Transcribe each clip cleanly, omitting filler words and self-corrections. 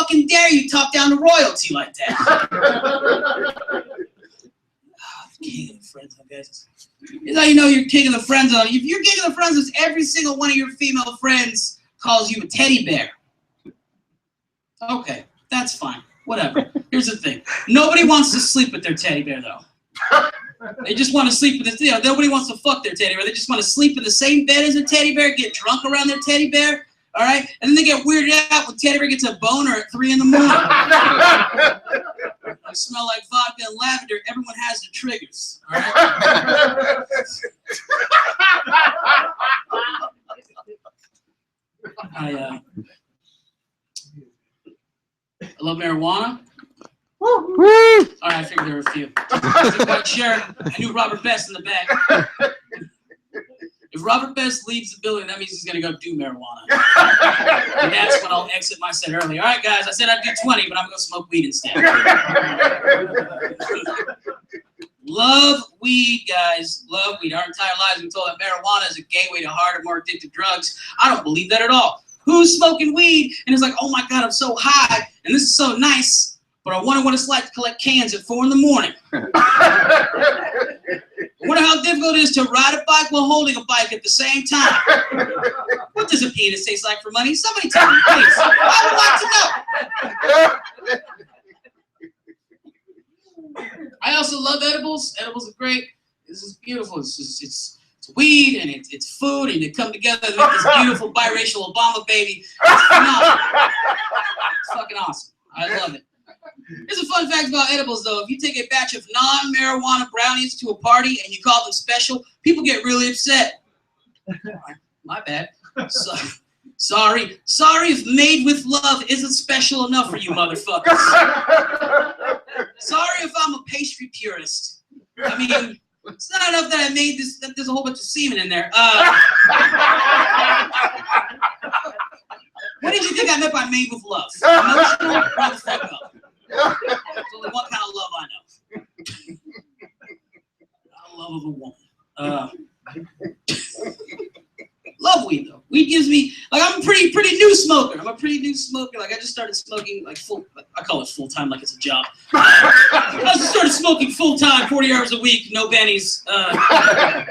fucking dare you talk down to royalty like that? King of the friend zone, guys. Here's how you know you're king of the friend zone. If you're king of the friend zone, every single one of your female friends calls you a teddy bear. Okay, that's fine. Whatever. Here's the thing. Nobody wants to sleep with their teddy bear, though. They just want to sleep with the, nobody wants to fuck their teddy bear. They just want to sleep in the same bed as their teddy bear, get drunk around their teddy bear, all right? And then they get weirded out when teddy bear gets a boner at 3 in the morning. They smell like vodka and lavender. Everyone has their triggers, all right? I love marijuana. All right, I figured there were a few. I wasn't quite sure. I knew Robert Best in the back. If Robert Best leaves the building, that means he's going to go do marijuana. And that's when I'll exit my set early. All right, guys, I said I'd do 20, but I'm going to smoke weed instead. Love weed, guys. Love weed. Our entire lives we've been told that marijuana is a gateway to harder, more addictive drugs. I don't believe that at all. Who's smoking weed and is like, oh my God, I'm so high, and this is so nice. But I wonder what it's like to collect cans at 4 in the morning. I wonder how difficult it is to ride a bike while holding a bike at the same time. What does a penis taste like for money? Somebody tell me, please. I would like to know. I also love edibles. Edibles are great. This is beautiful. It's weed and it's food, and they come together to make this beautiful biracial Obama baby. It's phenomenal. It's fucking awesome. I love it. Here's a fun fact about edibles, though. If you take a batch of non-marijuana brownies to a party and you call them special, people get really upset. My bad. Sorry if made with love isn't special enough for you motherfuckers. Sorry if I'm a pastry purist. I mean, it's not enough that I made this, that there's a whole bunch of semen in there. What did you think I meant by made with love? Emotional? Roll the fuck up. There's only one kind of love I know. The love of a woman. Love weed though. Weed gives me, like, I'm a pretty new smoker. I'm a pretty new smoker. Like, I just started smoking like I call it full time, like it's a job. I just started smoking full time, 40 hours a week, no bennies. I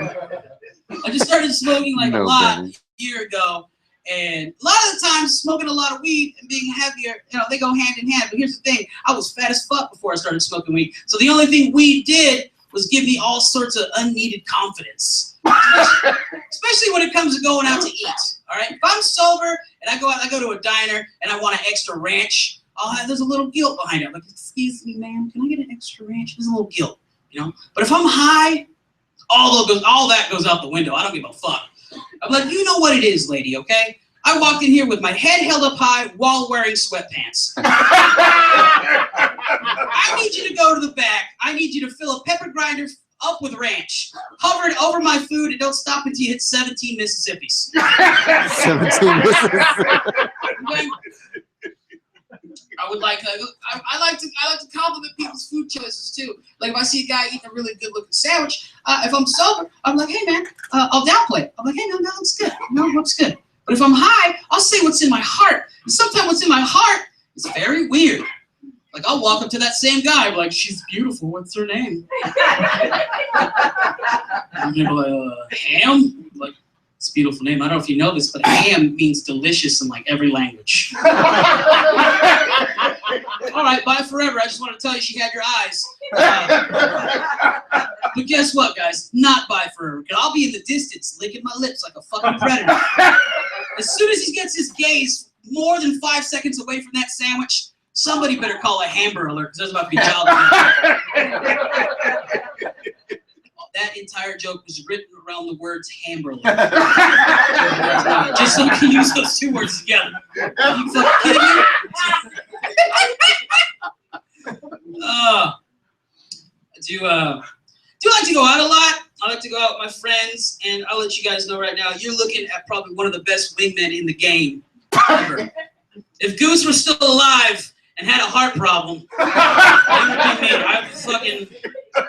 just started smoking like a lot a year ago. And a lot of the times, smoking a lot of weed and being heavier, they go hand in hand. But here's the thing. I was fat as fuck before I started smoking weed. So the only thing weed did was give me all sorts of unneeded confidence. Especially when it comes to going out to eat. All right? If I'm sober and I go to a diner and I want an extra ranch, there's a little guilt behind it. I'm like, excuse me, ma'am, can I get an extra ranch? There's a little guilt, But if I'm high, all that goes out the window. I don't give a fuck. I'm like, you know what it is, lady, okay? I walked in here with my head held up high while wearing sweatpants. I need you to go to the back. I need you to fill a pepper grinder up with ranch. Hover it over my food and don't stop until you hit 17 Mississippis. 17 Mississippis. Okay? I like to compliment people's food choices too. Like if I see a guy eating a really good looking sandwich, if I'm sober, I'm like, hey man, I'll downplay it. I'm like, hey, no, that looks good. No, it looks good. But if I'm high, I'll say what's in my heart. And sometimes what's in my heart is very weird. Like I'll walk up to that same guy, like, she's beautiful. What's her name? And they're like, Ham? Like, it's a beautiful name. I don't know if you know this, but ham means delicious in like every language. All right, bye forever. I just want to tell you she had your eyes. But guess what, guys? Not bye forever. Because I'll be in the distance licking my lips like a fucking predator. As soon as he gets his gaze more than 5 seconds away from that sandwich, somebody better call a Hamburger Alert because there's about to be child abuse. That entire joke was written around the words Hamburger Alert. Just so you can use those two words together. Are you fucking kidding me? I do like to go out a lot. I like to go out with my friends, and I'll let you guys know right now, you're looking at probably one of the best wingmen in the game ever. If Goose was still alive and had a heart problem, that would be me. I'm the fucking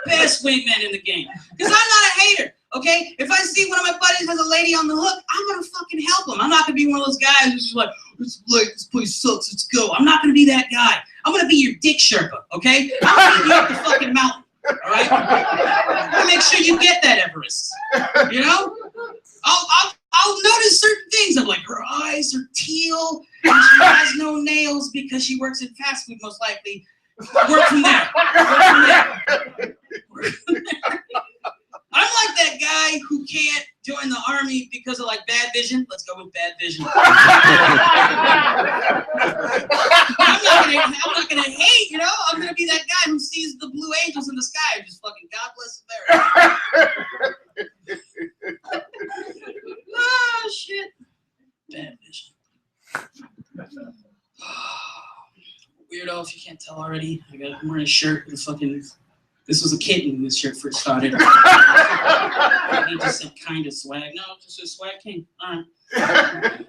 best wingman in the game. Because I'm not a hater. Okay? If I see one of my buddies has a lady on the hook, I'm gonna fucking help him. I'm not gonna be one of those guys who's just like, it's late, this place sucks, let's go. I'm not gonna be that guy. I'm gonna be your dick Sherpa, okay? I'm gonna take you up the fucking mountain, all right? I'm gonna make sure you get that Everest, you know? I'll notice certain things. I'm like, her eyes are teal, and she has no nails because she works in fast food, most likely. Work from there. Work from there. I'm like that guy who can't join the army because of like bad vision. Let's go with bad vision. I'm not gonna hate, you know? I'm gonna be that guy who sees the blue angels in the sky and just fucking God bless America. Oh shit. Bad vision. Weirdo, if you can't tell already, I'm wearing a shirt with a fucking. This was a kitten when this shirt first started. He just said kind of swag. No, just a swag king. All right.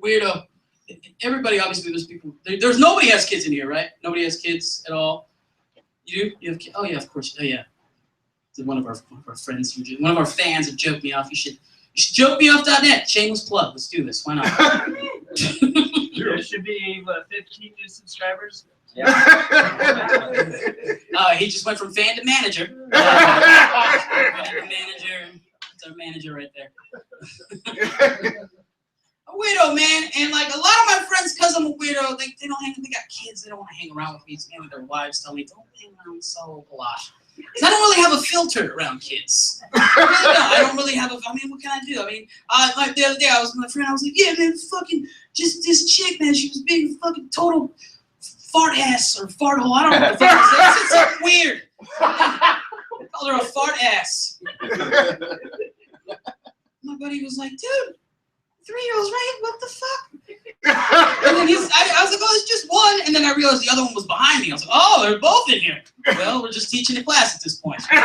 Weirdo. Everybody, obviously, there's people. There's nobody has kids in here, right? Nobody has kids at all. You do? You have kids? Oh yeah, of course. Oh yeah. One of our friends, one of our fans, have joked me off. You should jokemeoff.net. Shameless plug. Let's do this. Why not? There should be 15 new subscribers. Yeah. He just went from fan to manager. Manager. That's our manager right there. A weirdo, man. And like a lot of my friends, because I'm a weirdo, they got kids. They don't want to hang around with me. It's mainly their wives tell me, don't hang around so a lot. Because I don't really have a filter around kids. I don't really have what can I do? Like the other day, I was with my friend, I was like, yeah, man, fucking, just this chick, man, she was being fucking total fart ass or fart hole. I don't know what the fuck it is. It's something weird. I called her a fart ass. My buddy was like, dude, 3-year-olds, right? What the fuck? And then I was like, oh, it's just one. And then I realized the other one was behind me. I was like, oh, they're both in here. Well, we're just teaching a class at this point. And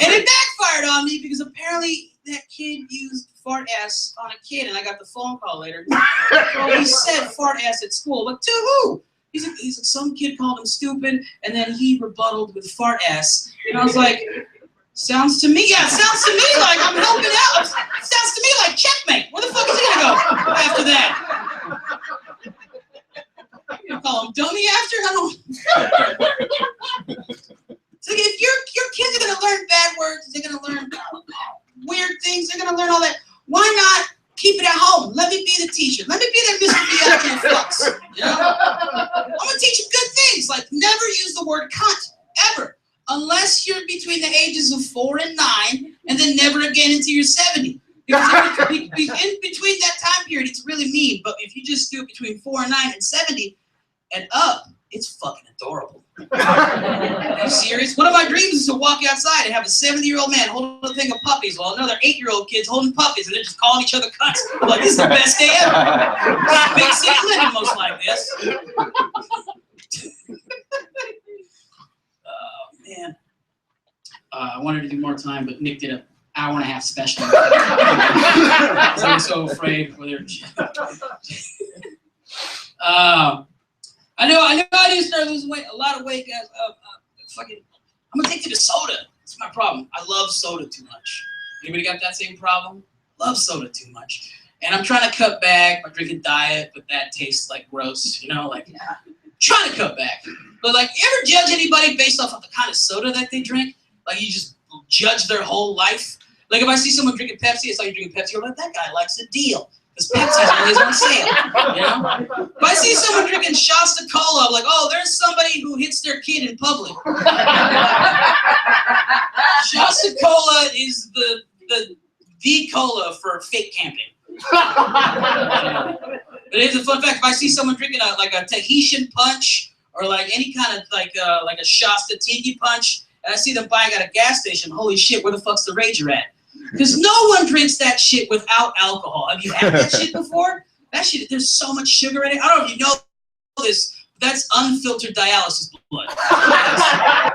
it backfired on me because apparently that kid used fart ass on a kid, and I got the phone call later. Well, he said fart ass at school, but to who? He's like, some kid called him stupid, and then he rebutted with fart ass. And I was like, sounds to me like I'm helping out. Sounds to me like checkmate. Where the fuck is he gonna go after that? You gonna call him dummy after? I don't. So if your kids are gonna learn bad words, they're gonna learn weird things, they're gonna learn all that. Why not keep it at home? Let me be the teacher. Let me be that Mr. Bianchi fucks. You know? I'm gonna teach you good things, like never use the word cunt ever. Unless you're between the ages of 4 and 9, and then never again until you're 70. Because in between that time period, it's really mean. But if you just do it between 4 and 9 and 70 and up, it's fucking adorable. Are you serious? One of my dreams is to walk outside and have a 70-year-old man holding a thing of puppies while another 8-year-old kid's holding puppies, and they're just calling each other cunts. I'm like, this is the best day ever. Big city living, most like this. Man, I wanted to do more time, but Nick did an hour-and-a-half special. I was so afraid whether. I know. I need to start losing weight, a lot of weight, guys. I'm addicted to soda. That's my problem. I love soda too much. Anybody got that same problem? Love soda too much. And I'm trying to cut back by drinking diet, but that tastes like gross. You know, like trying to cut back. But like, you ever judge anybody based off of the kind of soda that they drink? Like, you just judge their whole life. Like, if I see someone drinking Pepsi, it's like you're drinking Pepsi. I'm like, that guy likes a deal. Because Pepsi's always on sale, you know? If I see someone drinking Shasta Cola, I'm like, oh, there's somebody who hits their kid in public. Shasta Cola is the cola for fake camping. But it's a fun fact. If I see someone drinking a Tahitian punch, or like any kind of like a Shasta Tiki punch, and I see them buying at a gas station, holy shit, where the fuck's the Rager at? Because no one drinks that shit without alcohol. Have you had that shit before? That shit, there's so much sugar in it. I don't know if you know this, but that's unfiltered dialysis blood.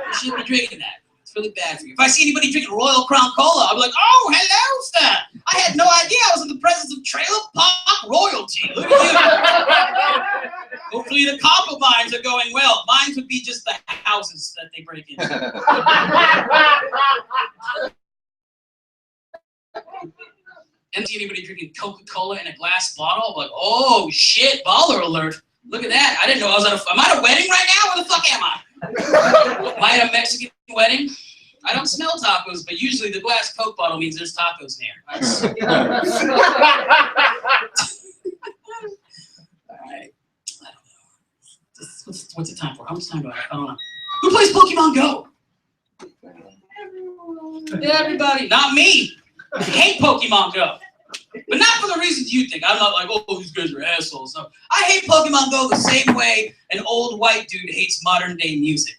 You shouldn't be drinking that. It's really bad for you. If I see anybody drinking Royal Crown Cola, I'm like, oh, hello, sir. I had no idea I was in the presence of Trailer Park royalty. Look at you. Hopefully the cop will mines are going well. Mines would be just the houses that they break into. And see anybody drinking Coca-Cola in a glass bottle? I'm like, oh shit, baller alert. Look at that. I didn't know I was at am I at a wedding right now? Where the fuck am I? Am I at a Mexican wedding? I don't smell tacos, but usually the glass Coke bottle means there's tacos there. All right. I don't know. What's the time for? How much time do I have? I don't know. Who plays Pokemon Go? Everybody. Not me. I hate Pokemon Go. But not for the reasons you think. I'm not like, oh, these guys are assholes. No. I hate Pokemon Go the same way an old white dude hates modern day music.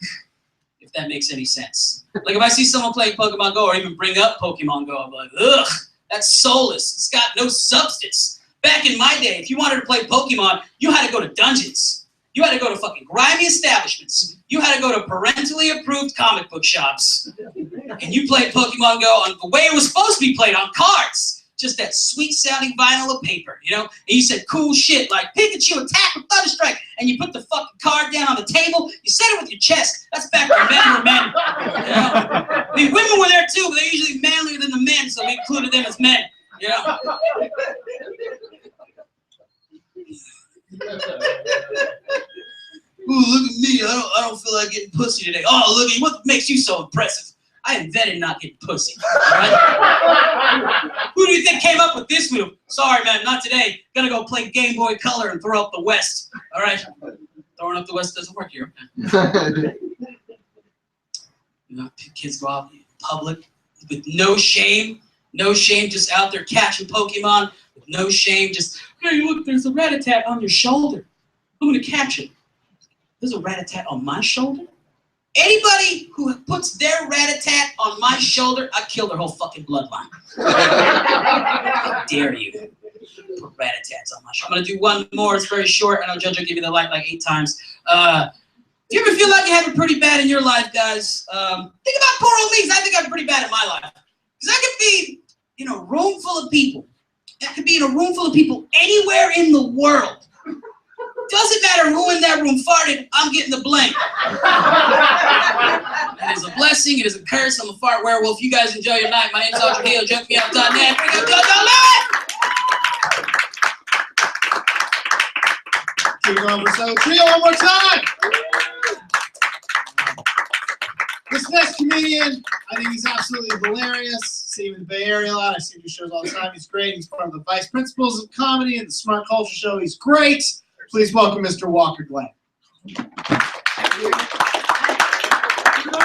If that makes any sense. Like if I see someone playing Pokemon Go or even bring up Pokemon Go, I'm like, ugh, that's soulless. It's got no substance. Back in my day, if you wanted to play Pokemon, you had to go to dungeons. You had to go to fucking grimy establishments. You had to go to parentally approved comic book shops. And you played Pokemon Go on the way it was supposed to be played, on cards. Just that sweet sounding vinyl of paper, you know? And you said cool shit like Pikachu attack with Thunderstrike, and you put the fucking card down on the table, you said it with your chest. That's back when men were men. You know? I mean, women were there too, but they're usually manlier than the men, so we included them as men. You know? Ooh, look at me. I don't feel like getting pussy today. Oh, look at you. What makes you so impressive? I invented not getting pussy. All right? Who do you think came up with this move? Sorry, man, not today. Gonna go play Game Boy Color and throw up the West. All right? Throwing up the West doesn't work here. You know, kids go out in public with no shame, just out there catching Pokemon with no shame. Just, hey, look, there's a Rattata on your shoulder. I'm gonna catch it. There's a Rattata on my shoulder? Anybody who puts their rat-a-tat on my shoulder, I kill their whole fucking bloodline. How dare you put rat-a-tats on my shoulder? I'm gonna do one more. It's very short. I know Judge will give you the light like 8 times. Do you ever feel like you have it pretty bad in your life, guys? Think about poor old me, 'cause I think I'm pretty bad in my life. Because I could be in a room full of people. I could be in a room full of people anywhere in the world. Doesn't matter who in that room farted, I'm getting the blame. It is a blessing, it is a curse. I'm a fart werewolf. You guys enjoy your night. My name's Audrey Hill. JokeMeOut.net. Bring up Keep it going for Solo Trio one more time. This next comedian, I think he's absolutely hilarious. See him in the Bay Area a lot. I see him do shows all the time. He's great. He's part of the Vice Principals of Comedy and the Smart Culture Show. He's great. Please welcome Mr. Walker Glenn. Keep it going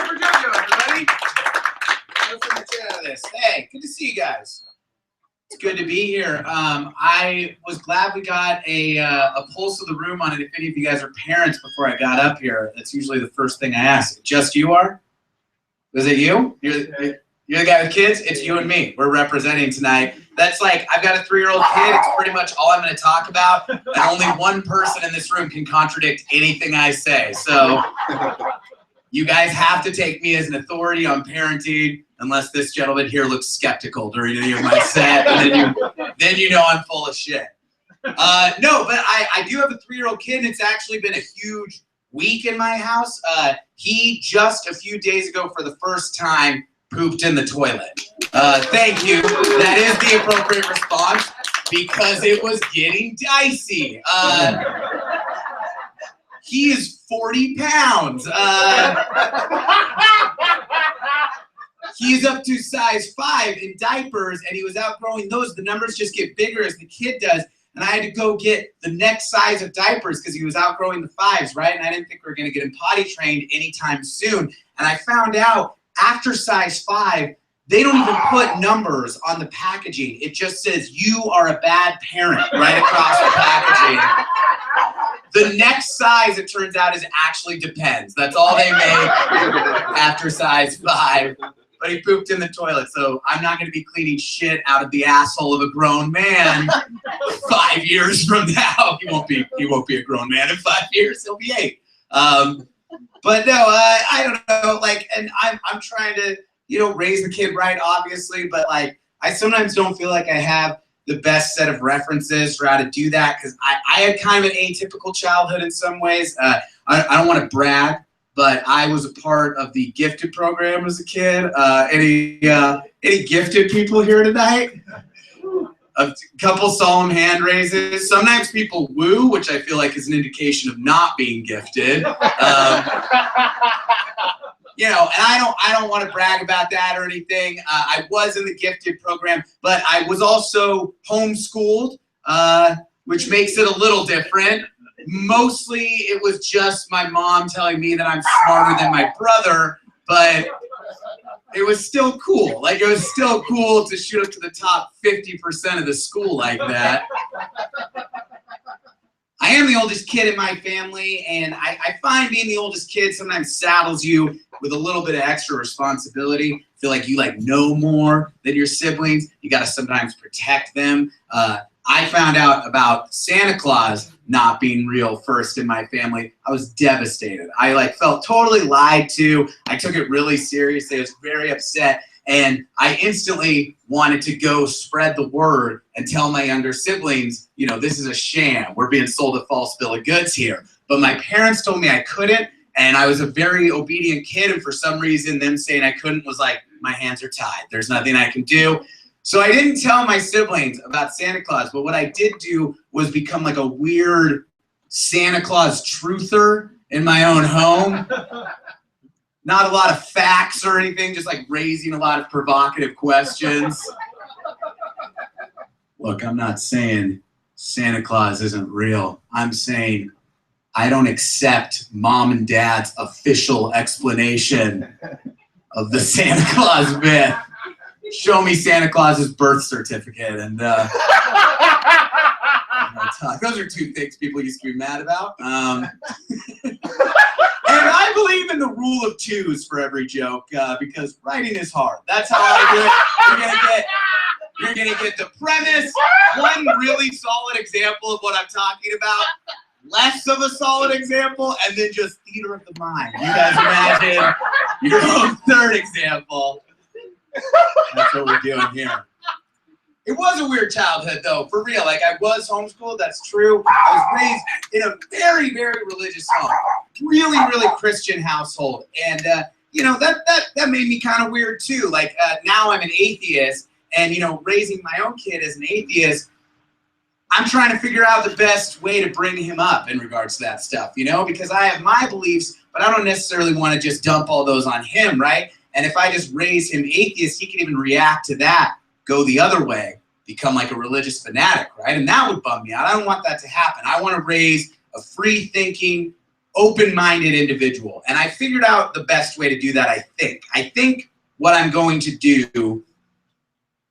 for JoJo, everybody. Let's get out of this. Hey, good to see you guys. It's good to be here. I was glad we got a pulse of the room on it. If any of you guys are parents before I got up here, that's usually the first thing I ask. Just you are? Is it you? You're the guy with kids? It's you and me. We're representing tonight. That's like, I've got a 3-year-old kid. It's pretty much all I'm going to talk about. And only one person in this room can contradict anything I say. So you guys have to take me as an authority on parenting, unless this gentleman here looks skeptical during any of my set. And then you know I'm full of shit. No, but I do have a 3-year-old kid, and it's actually been a huge week in my house. He just a few days ago, for the first time, pooped in the toilet. Thank you. That is the appropriate response, because it was getting dicey. He is 40 pounds. He's up to size 5 in diapers, and he was outgrowing those. The numbers just get bigger as the kid does. And I had to go get the next size of diapers because he was outgrowing the 5s, right? And I didn't think we were going to get him potty trained anytime soon. And I found out after size 5, they don't even put numbers on the packaging. It just says, you are a bad parent, right across the packaging. The next size, it turns out, is actually Depends. That's all they make after size 5. But he pooped in the toilet, so I'm not going to be cleaning shit out of the asshole of a grown man 5 years from now. He won't be a grown man in 5 years. He'll be 8. But no, I don't know. Like, and I'm trying to, raise the kid right, obviously. But like, I sometimes don't feel like I have the best set of references for how to do that because I had kind of an atypical childhood in some ways. I don't want to brag, but I was a part of the gifted program as a kid. Any gifted people here tonight? A couple solemn hand raises. Sometimes people woo, which I feel like is an indication of not being gifted. You know, and I don't want to brag about that or anything. I was in the gifted program, but I was also homeschooled, which makes it a little different. Mostly it was just my mom telling me that I'm smarter than my brother, but it was still cool. Like, it was still cool to shoot up to the top 50% of the school like that. I am the oldest kid in my family, and I find being the oldest kid sometimes saddles you with a little bit of extra responsibility. Feel like you know more than your siblings. You gotta sometimes protect them. I found out about Santa Claus not being real first in my family. I was devastated. I felt totally lied to. I took it really seriously. I was very upset. And I instantly wanted to go spread the word and tell my younger siblings, you know, this is a sham. We're being sold a false bill of goods here. But my parents told me I couldn't, and I was a very obedient kid, and for some reason, them saying I couldn't was like, my hands are tied. There's nothing I can do. So I didn't tell my siblings about Santa Claus, but what I did do was become like a weird Santa Claus truther in my own home. Not a lot of facts or anything, just like raising a lot of provocative questions. Look, I'm not saying Santa Claus isn't real. I'm saying I don't accept mom and dad's official explanation of the Santa Claus myth. Show me Santa Claus's birth certificate and those are two things people used to be mad about. And I believe in the rule of twos for every joke because writing is hard. That's how I do it. You're gonna get the premise, one really solid example of what I'm talking about, less of a solid example, and then just theater of the mind. You guys imagine your own third example. That's what we're doing here. It was a weird childhood, though, for real. Like, I was homeschooled, that's true. I was raised in a very, very religious home. Really, really Christian household. And, you know, that made me kind of weird, too. Like, now I'm an atheist, and, you know, raising my own kid as an atheist, I'm trying to figure out the best way to bring him up in regards to that stuff, you know? Because I have my beliefs, but I don't necessarily want to just dump all those on him, right? And if I just raise him atheist, he can even react to that, go the other way, become like a religious fanatic, right? And that would bum me out. I don't want that to happen. I want to raise a free-thinking, open-minded individual. And I figured out the best way to do that, I think. I think what I'm going to do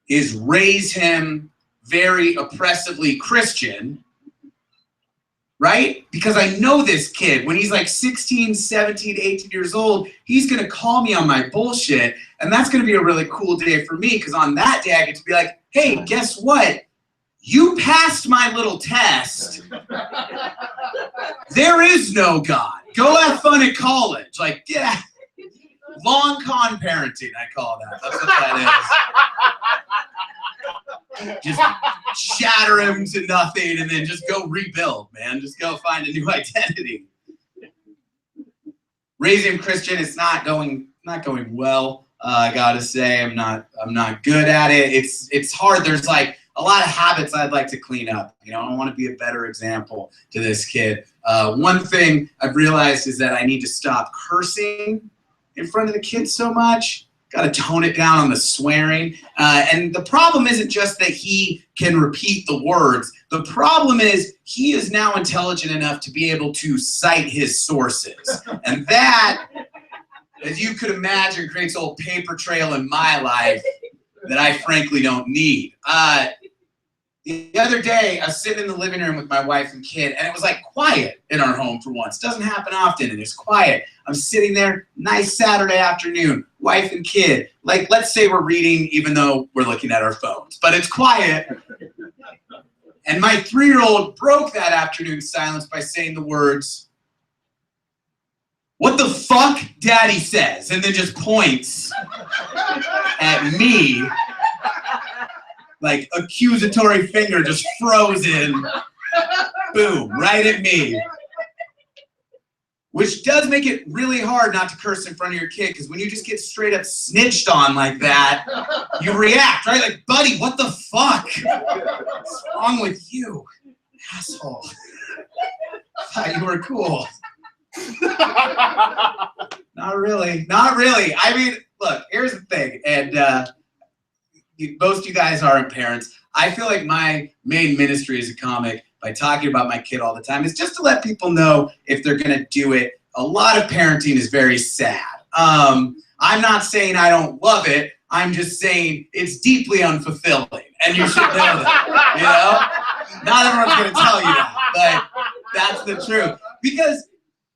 is raise him very oppressively Christian, right? Because I know this kid, when he's like 16, 17, 18 years old, he's gonna call me on my bullshit, and that's gonna be a really cool day for me, because on that day I get to be like, hey, guess what? You passed my little test. There is no God. Go have fun at college. Like, yeah. Long con parenting, I call that. That's what that is. Just shatter him to nothing and then just go rebuild, man. Just go find a new identity. Raising Christian is not going well. I gotta say, I'm not good at it. It's hard. There's like a lot of habits I'd like to clean up. You know, I want to be a better example to this kid. One thing I've realized is that I need to stop cursing in front of the kids so much. Got to tone it down on the swearing. And the problem isn't just that he can repeat the words. The problem is he is now intelligent enough to be able to cite his sources. And that, as you could imagine, creates a whole paper trail in my life that I frankly don't need. The other day, I was sitting in the living room with my wife and kid, and it was like quiet in our home for once. Doesn't happen often, and it's quiet. I'm sitting there, nice Saturday afternoon, wife and kid. Like, let's say we're reading even though we're looking at our phones, but it's quiet. And my 3-year-old broke that afternoon silence by saying the words, "What the fuck, Daddy says," and then just points at me. like accusatory finger just frozen. Boom, right at me. Which does make it really hard not to curse in front of your kid, because when you just get straight up snitched on like that, you react, right? Like, buddy, what the fuck? What's wrong with you, asshole? Thought you were cool. Not really, not really. I mean, look, here's the thing, and most of you guys aren't parents. I feel like my main ministry as a comic, by talking about my kid all the time, is just to let people know if they're gonna do it. A lot of parenting is very sad. I'm not saying I don't love it. I'm just saying it's deeply unfulfilling, and you should know that. You know, not everyone's gonna tell you that, but that's the truth. Because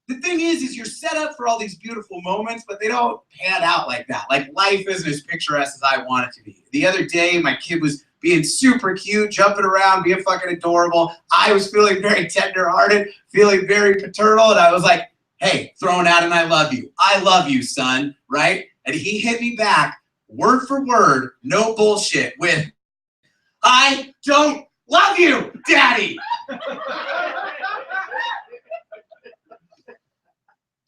the thing is you're set up for all these beautiful moments, but they don't pan out like that. Like, life isn't as picturesque as I want it to be. The other day, my kid was being super cute, jumping around, being fucking adorable. I was feeling very tender-hearted, feeling very paternal, and I was like, hey, throwing out an I love you, son, right? And he hit me back, word for word, no bullshit, with, I don't love you, Daddy.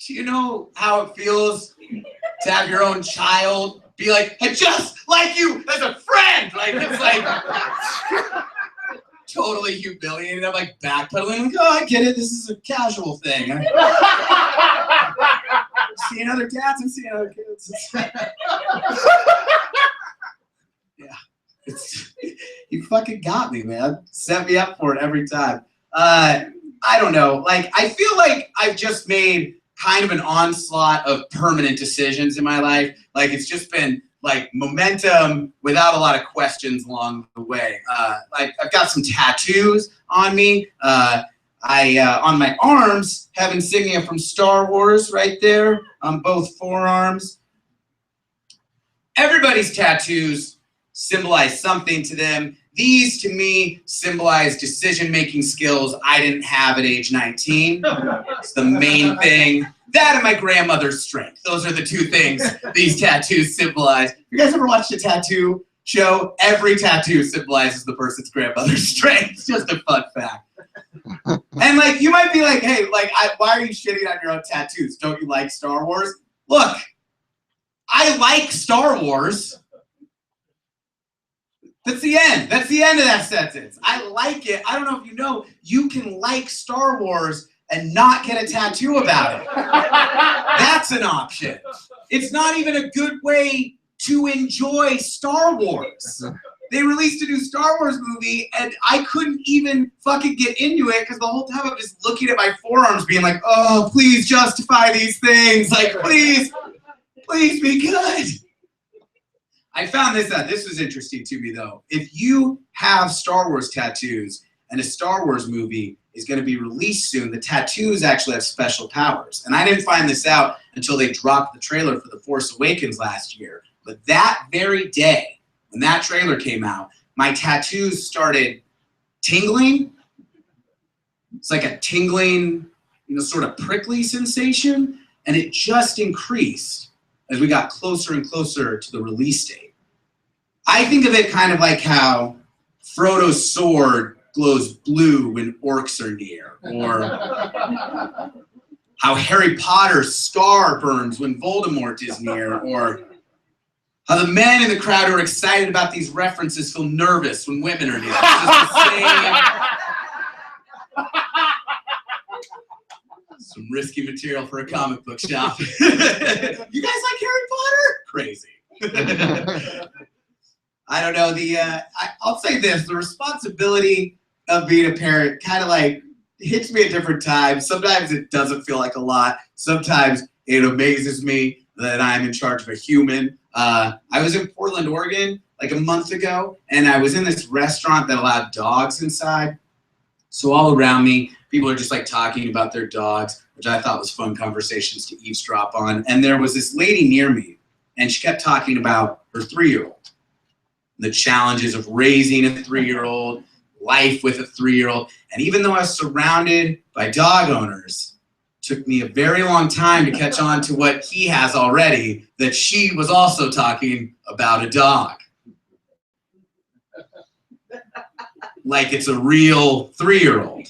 Do you know how it feels to have your own child be like, I just like you as a friend? Like, it's like totally humiliating. I'm like backpedaling, like, oh, I get it. This is a casual thing. I'm seeing other dads and seeing other kids. Yeah, you fucking got me, man. Set me up for it every time. I don't know. Like, I feel like I've just made kind of an onslaught of permanent decisions in my life. Like, it's just been like momentum without a lot of questions along the way. Like, I've got some tattoos on me. On my arms have insignia from Star Wars right there on both forearms. Everybody's tattoos symbolize something to them. These, to me, symbolize decision-making skills I didn't have at age 19. It's the main thing. That and my grandmother's strength. Those are the two things these tattoos symbolize. You guys ever watched a tattoo show? Every tattoo symbolizes the person's grandmother's strength. It's just a fun fact. And, like, you might be like, hey, like, why are you shitting on your own tattoos? Don't you like Star Wars? Look, I like Star Wars. That's the end. That's the end of that sentence. I like it. I don't know if you know, you can like Star Wars and not get a tattoo about it. That's an option. It's not even a good way to enjoy Star Wars. They released a new Star Wars movie, and I couldn't even fucking get into it because the whole time I'm just looking at my forearms being like, oh, please justify these things. Like, please be good. I found this out. This was interesting to me, though. If you have Star Wars tattoos and a Star Wars movie is going to be released soon, the tattoos actually have special powers. And I didn't find this out until they dropped the trailer for The Force Awakens last year. But that very day, when that trailer came out, my tattoos started tingling. It's like a tingling, sort of prickly sensation. And it just increased as we got closer and closer to the release date. I think of it kind of like how Frodo's sword glows blue when orcs are near, or how Harry Potter's scar burns when Voldemort is near, or how the men in the crowd who are excited about these references feel nervous when women are near. It's just the same. Some risky material for a comic book shop. You guys like Harry Potter? Crazy. I don't know. I'll say this: the responsibility of being a parent kind of like hits me at different times. Sometimes it doesn't feel like a lot. Sometimes it amazes me that I'm in charge of a human. I was in Portland, Oregon, like a month ago, and I was in this restaurant that allowed dogs inside. So all around me, people are just like talking about their dogs, which I thought was fun conversations to eavesdrop on. And there was this lady near me, and she kept talking about her 3-year-old. The challenges of raising a 3-year-old, life with a 3-year-old. And even though I was surrounded by dog owners, it took me a very long time to catch on to what he has already, that she was also talking about a dog. like it's a real 3-year-old.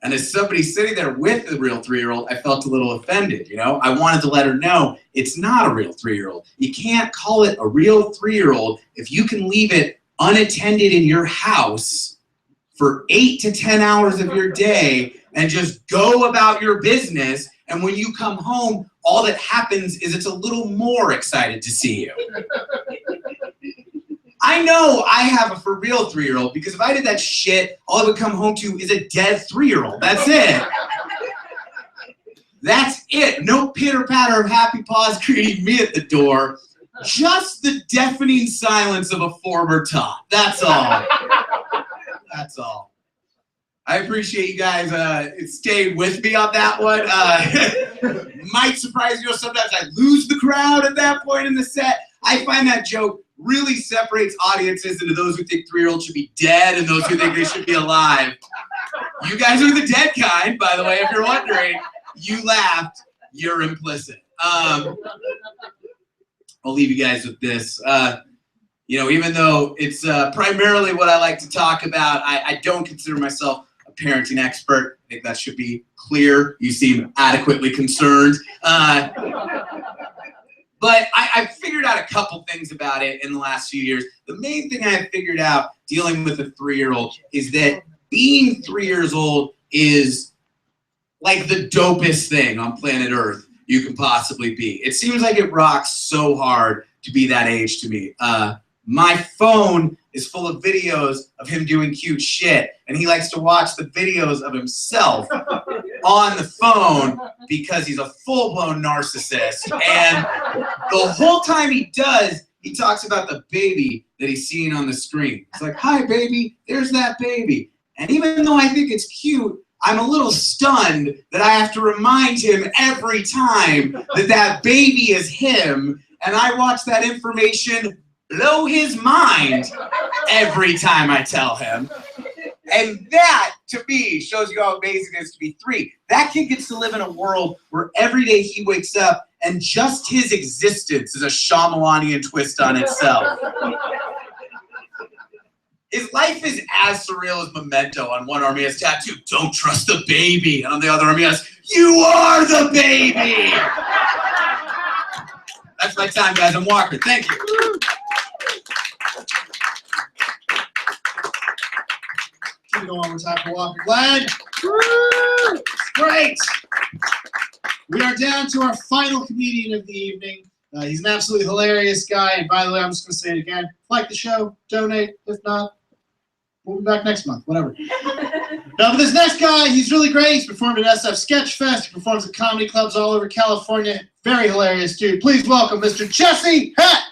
And as somebody sitting there with a real 3-year-old, I felt a little offended, you know? I wanted to let her know it's not a real 3-year-old. You can't call it a real 3-year-old if you can leave it unattended in your house for 8 to 10 hours of your day and just go about your business. And when you come home, all that happens is it's a little more excited to see you. I know I have a for real 3-year-old because if I did that shit, all I would come home to is a dead 3-year-old. That's it. That's it. No pitter patter of happy paws greeting me at the door. Just the deafening silence of a former top. That's all. That's all. I appreciate you guys staying with me on that one. Might surprise you. Sometimes I lose the crowd at that point in the set. I find that joke really separates audiences into those who think 3-year-olds should be dead and those who think they should be alive. You guys are the dead kind, by the way, if you're wondering. You laughed, you're implicit. I'll leave you guys with this. You know, even though it's primarily what I like to talk about, I don't consider myself a parenting expert. I think that should be clear. You seem adequately concerned. But I figured out a couple things about it in the last few years. The main thing I figured out dealing with a 3-year-old is that being 3 years old is like the dopest thing on planet Earth you can possibly be. It seems like it rocks so hard to be that age to me. My phone is full of videos of him doing cute shit, and he likes to watch the videos of himself on the phone because he's a full-blown narcissist. And the whole time he does, he talks about the baby that he's seeing on the screen. It's like, hi, baby, there's that baby. And even though I think it's cute, I'm a little stunned that I have to remind him every time that that baby is him, and I watch that information blow his mind every time I tell him. And that, to me, shows you how amazing it is to be 3. That kid gets to live in a world where every day he wakes up and just his existence is a Shyamalanian twist on itself. His life is as surreal as Memento. On one arm he has tattooed, "Don't trust the baby." And on the other arm he has, "You are the baby." That's my time, guys. I'm Walker. Thank you. Keep going one more time for Walker Glenn. Woo! Great. We are down to our final comedian of the evening. He's an absolutely hilarious guy. And by the way, I'm just going to say it again. Like the show, donate. If not, we'll be back next month. Whatever. Now, for this next guy, he's really great. He's performed at SF Sketch Fest. He performs at comedy clubs all over California. Very hilarious dude. Please welcome Mr. Jesse Heck.